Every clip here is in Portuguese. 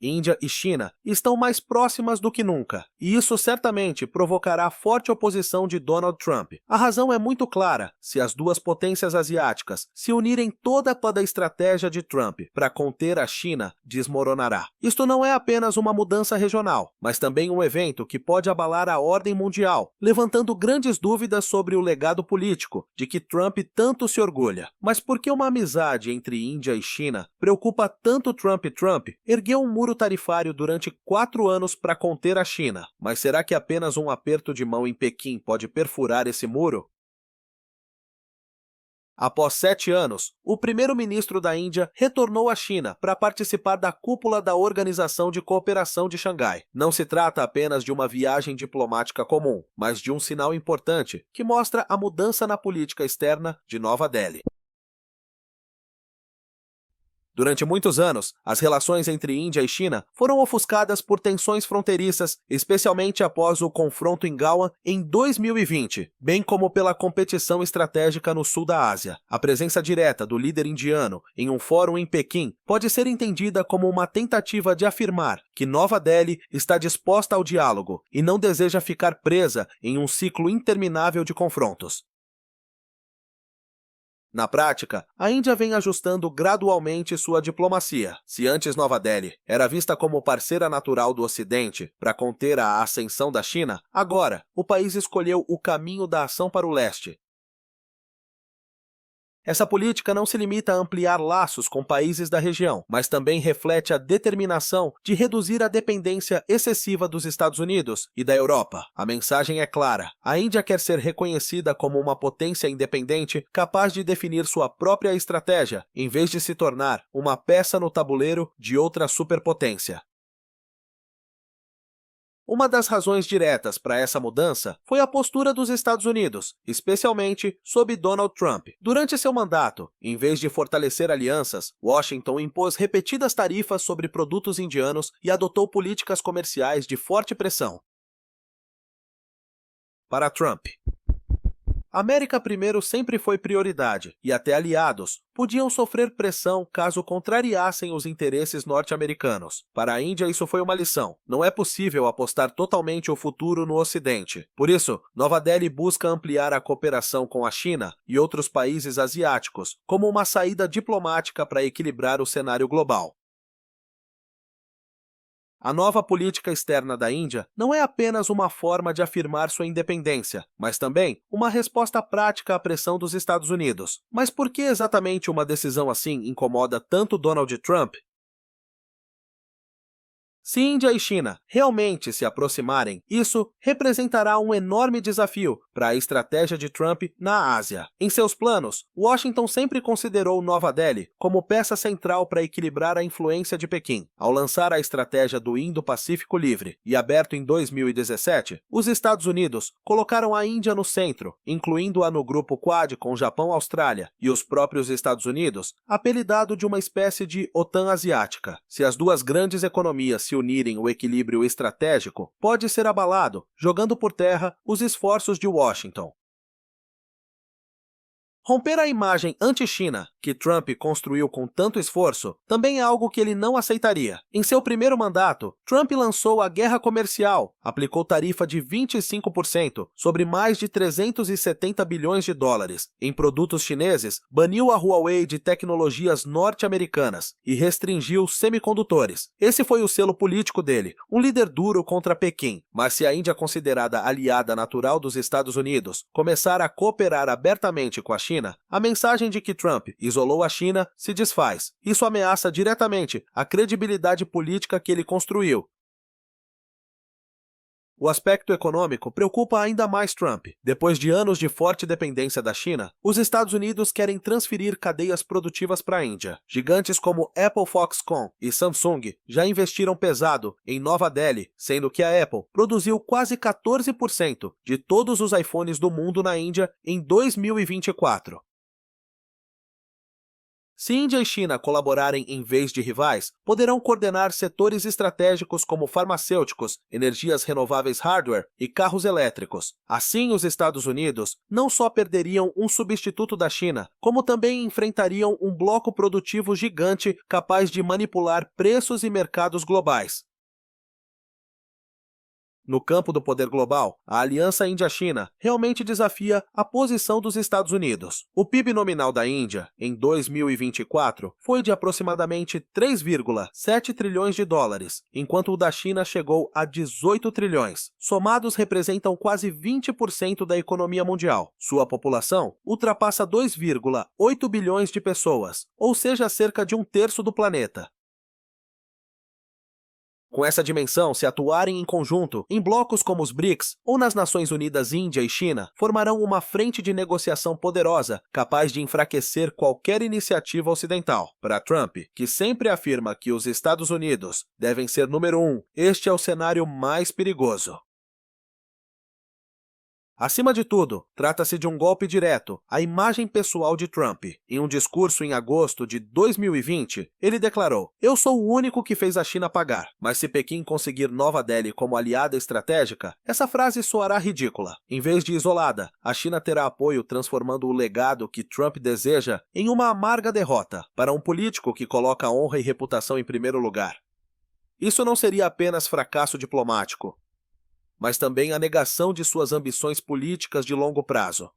Índia e China estão mais próximas do que nunca, e isso certamente provocará forte oposição de Donald Trump. A razão é muito clara: se as duas potências asiáticas se unirem, toda a estratégia de Trump para conter a China desmoronará. Isto não é apenas uma mudança regional, mas também um evento que pode abalar a ordem mundial, levantando grandes dúvidas sobre o legado político de que Trump tanto se orgulha. Mas por que uma amizade entre Índia e China preocupa tanto Trump? Trump ergueu um muro tarifário durante 4 anos para conter a China. Mas será que apenas um aperto de mão em Pequim pode perfurar esse muro? Após 7 anos, o primeiro-ministro da Índia retornou à China para participar da cúpula da Organização de Cooperação de Xangai. Não se trata apenas de uma viagem diplomática comum, mas de um sinal importante que mostra a mudança na política externa de Nova Delhi. Durante muitos anos, as relações entre Índia e China foram ofuscadas por tensões fronteiriças, especialmente após o confronto em Gawan em 2020, bem como pela competição estratégica no sul da Ásia. A presença direta do líder indiano em um fórum em Pequim pode ser entendida como uma tentativa de afirmar que Nova Delhi está disposta ao diálogo e não deseja ficar presa em um ciclo interminável de confrontos. Na prática, a Índia vem ajustando gradualmente sua diplomacia. Se antes Nova Delhi era vista como parceira natural do Ocidente para conter a ascensão da China, agora o país escolheu o caminho da ação para o leste. Essa política não se limita a ampliar laços com países da região, mas também reflete a determinação de reduzir a dependência excessiva dos Estados Unidos e da Europa. A mensagem é clara: a Índia quer ser reconhecida como uma potência independente capaz de definir sua própria estratégia, em vez de se tornar uma peça no tabuleiro de outra superpotência. Uma das razões diretas para essa mudança foi a postura dos Estados Unidos, especialmente sob Donald Trump. Durante seu mandato, em vez de fortalecer alianças, Washington impôs repetidas tarifas sobre produtos indianos e adotou políticas comerciais de forte pressão. Para Trump, América primeiro sempre foi prioridade, e até aliados podiam sofrer pressão caso contrariassem os interesses norte-americanos. Para a Índia, isso foi uma lição. Não é possível apostar totalmente o futuro no Ocidente. Por isso, Nova Delhi busca ampliar a cooperação com a China e outros países asiáticos como uma saída diplomática para equilibrar o cenário global. A nova política externa da Índia não é apenas uma forma de afirmar sua independência, mas também uma resposta prática à pressão dos Estados Unidos. Mas por que exatamente uma decisão assim incomoda tanto Donald Trump? Se Índia e China realmente se aproximarem, isso representará um enorme desafio para a estratégia de Trump na Ásia. Em seus planos, Washington sempre considerou Nova Delhi como peça central para equilibrar a influência de Pequim. Ao lançar a estratégia do Indo-Pacífico Livre e aberto em 2017, os Estados Unidos colocaram a Índia no centro, incluindo-a no grupo Quad com Japão, Austrália e os próprios Estados Unidos, apelidado de uma espécie de OTAN asiática. Se as duas grandes economias se unirem, o equilíbrio estratégico pode ser abalado, jogando por terra os esforços de Washington. Romper a imagem anti-China que Trump construiu com tanto esforço também é algo que ele não aceitaria. Em seu primeiro mandato, Trump lançou a guerra comercial, aplicou tarifa de 25% sobre mais de 370 bilhões de dólares em produtos chineses, baniu a Huawei de tecnologias norte-americanas e restringiu semicondutores. Esse foi o selo político dele, um líder duro contra Pequim. Mas se a Índia, considerada aliada natural dos Estados Unidos, começar a cooperar abertamente com a China, a mensagem de que Trump isolou a China se desfaz. Isso ameaça diretamente a credibilidade política que ele construiu. O aspecto econômico preocupa ainda mais Trump. Depois de anos de forte dependência da China, os Estados Unidos querem transferir cadeias produtivas para a Índia. Gigantes como Apple, Foxconn e Samsung já investiram pesado em Nova Delhi, sendo que a Apple produziu quase 14% de todos os iPhones do mundo na Índia em 2024. Se Índia e China colaborarem em vez de rivais, poderão coordenar setores estratégicos como farmacêuticos, energias renováveis, hardware e carros elétricos. Assim, os Estados Unidos não só perderiam um substituto da China, como também enfrentariam um bloco produtivo gigante capaz de manipular preços e mercados globais. No campo do poder global, a aliança Índia-China realmente desafia a posição dos Estados Unidos. O PIB nominal da Índia, em 2024, foi de aproximadamente 3,7 trilhões de dólares, enquanto o da China chegou a 18 trilhões. Somados, representam quase 20% da economia mundial. Sua população ultrapassa 2,8 bilhões de pessoas, ou seja, cerca de um terço do planeta. Com essa dimensão, se atuarem em conjunto, em blocos como os BRICS ou nas Nações Unidas Índia e China, formarão uma frente de negociação poderosa, capaz de enfraquecer qualquer iniciativa ocidental. Para Trump, que sempre afirma que os Estados Unidos devem ser número 1, este é o cenário mais perigoso. Acima de tudo, trata-se de um golpe direto à imagem pessoal de Trump. Em um discurso em agosto de 2020, ele declarou: "Eu sou o único que fez a China pagar, mas se Pequim conseguir Nova Delhi como aliada estratégica, essa frase soará ridícula. Em vez de isolada, a China terá apoio transformando o legado que Trump deseja em uma amarga derrota para um político que coloca a honra e reputação em primeiro lugar." Isso não seria apenas fracasso diplomático, mas também a negação de suas ambições políticas de longo prazo.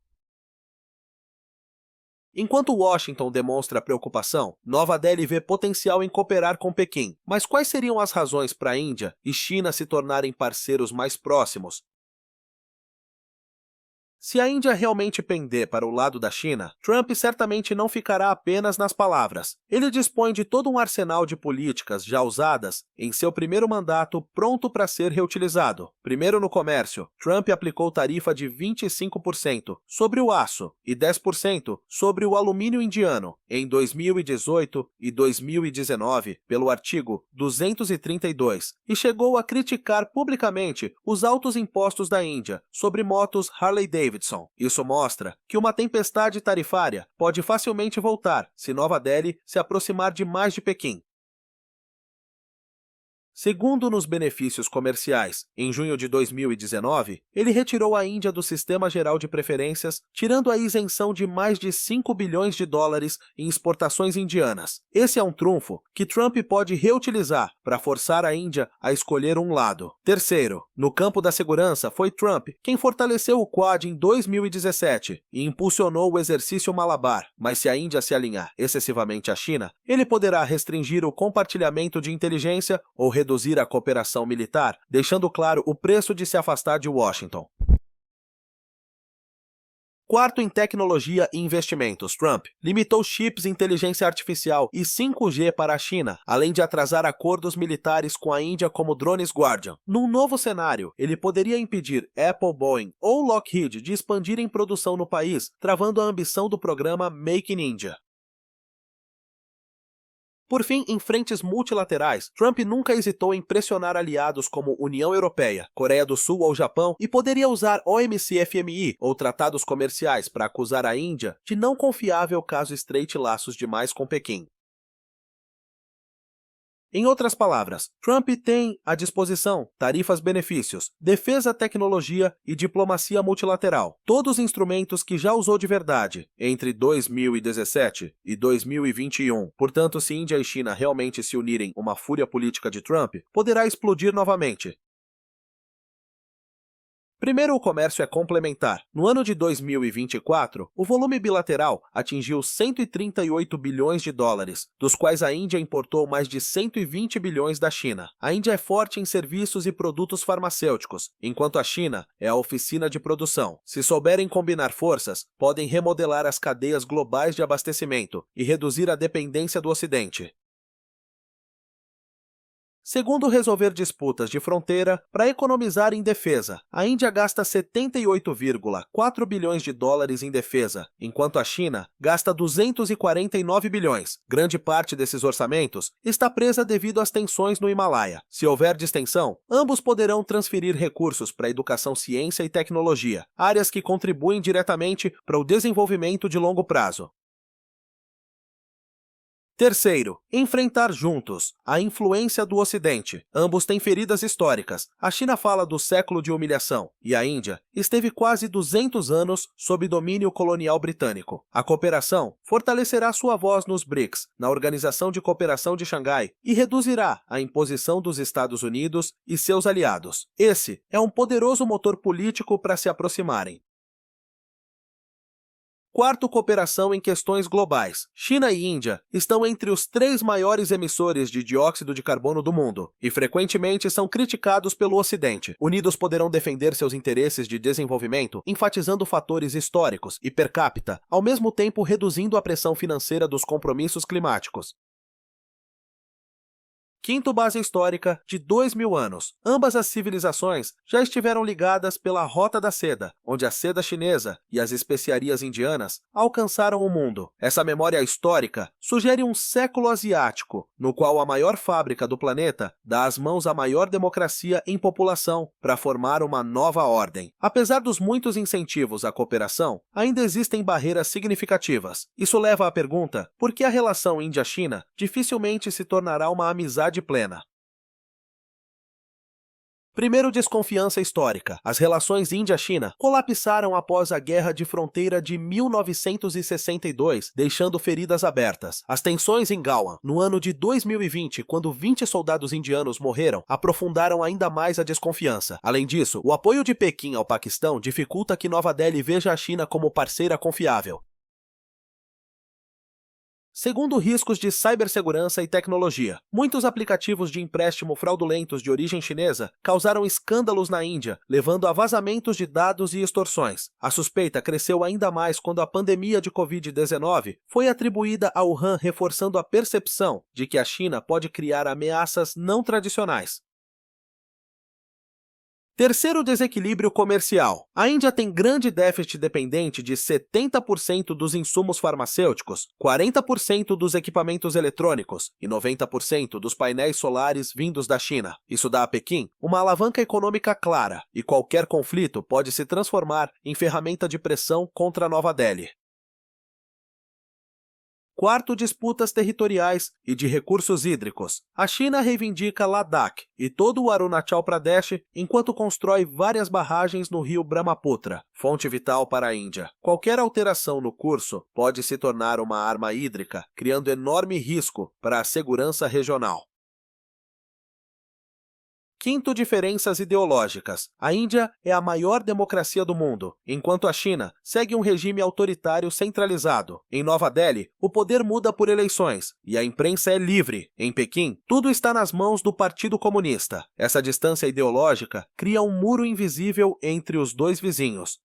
Enquanto Washington demonstra preocupação, Nova Delhi vê potencial em cooperar com Pequim. Mas quais seriam as razões para a Índia e China se tornarem parceiros mais próximos? Se a Índia realmente pender para o lado da China, Trump certamente não ficará apenas nas palavras. Ele dispõe de todo um arsenal de políticas já usadas em seu primeiro mandato pronto para ser reutilizado. Primeiro, no comércio, Trump aplicou tarifa de 25% sobre o aço e 10% sobre o alumínio indiano em 2018 e 2019 pelo artigo 232 e chegou a criticar publicamente os altos impostos da Índia sobre motos Harley-Davidson. Isso mostra que uma tempestade tarifária pode facilmente voltar se Nova Delhi se aproximar demais de Pequim. Segundo nos benefícios comerciais, em junho de 2019, ele retirou a Índia do Sistema Geral de Preferências, tirando a isenção de mais de 5 bilhões de dólares em exportações indianas. Esse é um trunfo que Trump pode reutilizar para forçar a Índia a escolher um lado. Terceiro, no campo da segurança, foi Trump quem fortaleceu o Quad em 2017 e impulsionou o exercício Malabar. Mas se a Índia se alinhar excessivamente à China, ele poderá restringir o compartilhamento de inteligência ou reduzir a cooperação militar, deixando claro o preço de se afastar de Washington. Quarto, em tecnologia e investimentos, Trump limitou chips, inteligência artificial e 5G para a China, além de atrasar acordos militares com a Índia como drones Guardian. Num novo cenário, ele poderia impedir Apple, Boeing ou Lockheed de expandirem produção no país, travando a ambição do programa Make in India. Por fim, em frentes multilaterais, Trump nunca hesitou em pressionar aliados como União Europeia, Coreia do Sul ou Japão e poderia usar OMC-FMI ou tratados comerciais para acusar a Índia de não confiável caso estreite laços demais com Pequim. Em outras palavras, Trump tem à disposição tarifas-benefícios, defesa, tecnologia e diplomacia multilateral, todos instrumentos que já usou de verdade entre 2017 e 2021. Portanto, se Índia e China realmente se unirem uma fúria política de Trump, poderá explodir novamente. Primeiro, o comércio é complementar. No ano de 2024, o volume bilateral atingiu 138 bilhões de dólares, dos quais a Índia importou mais de 120 bilhões da China. A Índia é forte em serviços e produtos farmacêuticos, enquanto a China é a oficina de produção. Se souberem combinar forças, podem remodelar as cadeias globais de abastecimento e reduzir a dependência do Ocidente. Segundo, resolver disputas de fronteira para economizar em defesa. A Índia gasta 78,4 bilhões de dólares em defesa, enquanto a China gasta 249 bilhões. Grande parte desses orçamentos está presa devido às tensões no Himalaia. Se houver distensão, ambos poderão transferir recursos para educação, ciência e tecnologia, áreas que contribuem diretamente para o desenvolvimento de longo prazo. Terceiro, enfrentar juntos a influência do Ocidente. Ambos têm feridas históricas. A China fala do século de humilhação e a Índia esteve quase 200 anos sob domínio colonial britânico. A cooperação fortalecerá sua voz nos BRICS, na Organização de Cooperação de Xangai, e reduzirá a imposição dos Estados Unidos e seus aliados. Esse é um poderoso motor político para se aproximarem. Quarto, cooperação em questões globais. China e Índia estão entre os 3 maiores emissores de dióxido de carbono do mundo e frequentemente são criticados pelo Ocidente. Unidos poderão defender seus interesses de desenvolvimento, enfatizando fatores históricos e per capita, ao mesmo tempo reduzindo a pressão financeira dos compromissos climáticos. Quinto, base histórica de 2000 anos. Ambas as civilizações já estiveram ligadas pela Rota da Seda, onde a seda chinesa e as especiarias indianas alcançaram o mundo. Essa memória histórica sugere um século asiático, no qual a maior fábrica do planeta dá as mãos à maior democracia em população para formar uma nova ordem. Apesar dos muitos incentivos à cooperação, ainda existem barreiras significativas. Isso leva à pergunta: por que a relação Índia-China dificilmente se tornará uma amizade plena? Primeiro, desconfiança histórica. As relações Índia-China colapsaram após a Guerra de Fronteira de 1962, deixando feridas abertas. As tensões em Gawan, no ano de 2020, quando 20 soldados indianos morreram, aprofundaram ainda mais a desconfiança. Além disso, o apoio de Pequim ao Paquistão dificulta que Nova Delhi veja a China como parceira confiável. Segundo, riscos de cibersegurança e tecnologia. Muitos aplicativos de empréstimo fraudulentos de origem chinesa causaram escândalos na Índia, levando a vazamentos de dados e extorsões. A suspeita cresceu ainda mais quando a pandemia de Covid-19 foi atribuída a Wuhan, reforçando a percepção de que a China pode criar ameaças não tradicionais. Terceiro, desequilíbrio comercial. A Índia tem grande déficit dependente de 70% dos insumos farmacêuticos, 40% dos equipamentos eletrônicos e 90% dos painéis solares vindos da China. Isso dá a Pequim uma alavanca econômica clara, e qualquer conflito pode se transformar em ferramenta de pressão contra Nova Delhi. Quarto, disputas territoriais e de recursos hídricos. A China reivindica Ladakh e todo o Arunachal Pradesh enquanto constrói várias barragens no rio Brahmaputra, fonte vital para a Índia. Qualquer alteração no curso pode se tornar uma arma hídrica, criando enorme risco para a segurança regional. Quinto, diferenças ideológicas. A Índia é a maior democracia do mundo, enquanto a China segue um regime autoritário centralizado. Em Nova Delhi, o poder muda por eleições e a imprensa é livre. Em Pequim, tudo está nas mãos do Partido Comunista. Essa distância ideológica cria um muro invisível entre os dois vizinhos.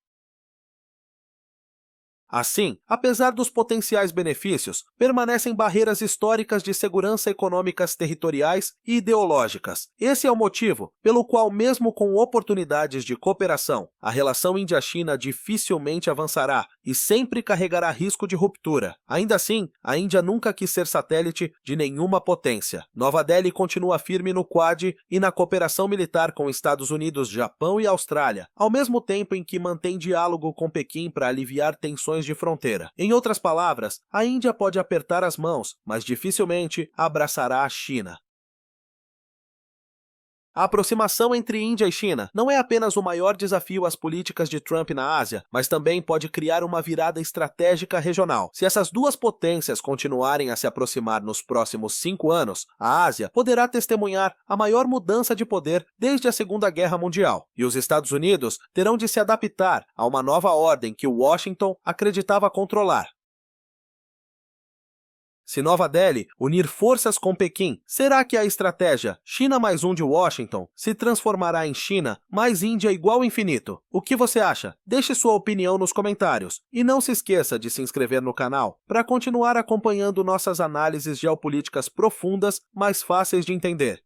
Assim, apesar dos potenciais benefícios, permanecem barreiras históricas de segurança econômicas territoriais e ideológicas. Esse é o motivo pelo qual, mesmo com oportunidades de cooperação, a relação Índia-China dificilmente avançará e sempre carregará risco de ruptura. Ainda assim, a Índia nunca quis ser satélite de nenhuma potência. Nova Delhi continua firme no Quad e na cooperação militar com Estados Unidos, Japão e Austrália, ao mesmo tempo em que mantém diálogo com Pequim para aliviar tensões de fronteira. Em outras palavras, a Índia pode apertar as mãos, mas dificilmente abraçará a China. A aproximação entre Índia e China não é apenas o maior desafio às políticas de Trump na Ásia, mas também pode criar uma virada estratégica regional. Se essas duas potências continuarem a se aproximar nos próximos 5 anos, a Ásia poderá testemunhar a maior mudança de poder desde a Segunda Guerra Mundial, e os Estados Unidos terão de se adaptar a uma nova ordem que Washington acreditava controlar. Se Nova Delhi unir forças com Pequim, será que a estratégia China mais 1 de Washington se transformará em China mais Índia igual infinito? O que você acha? Deixe sua opinião nos comentários. E não se esqueça de se inscrever no canal para continuar acompanhando nossas análises geopolíticas profundas, mais fáceis de entender.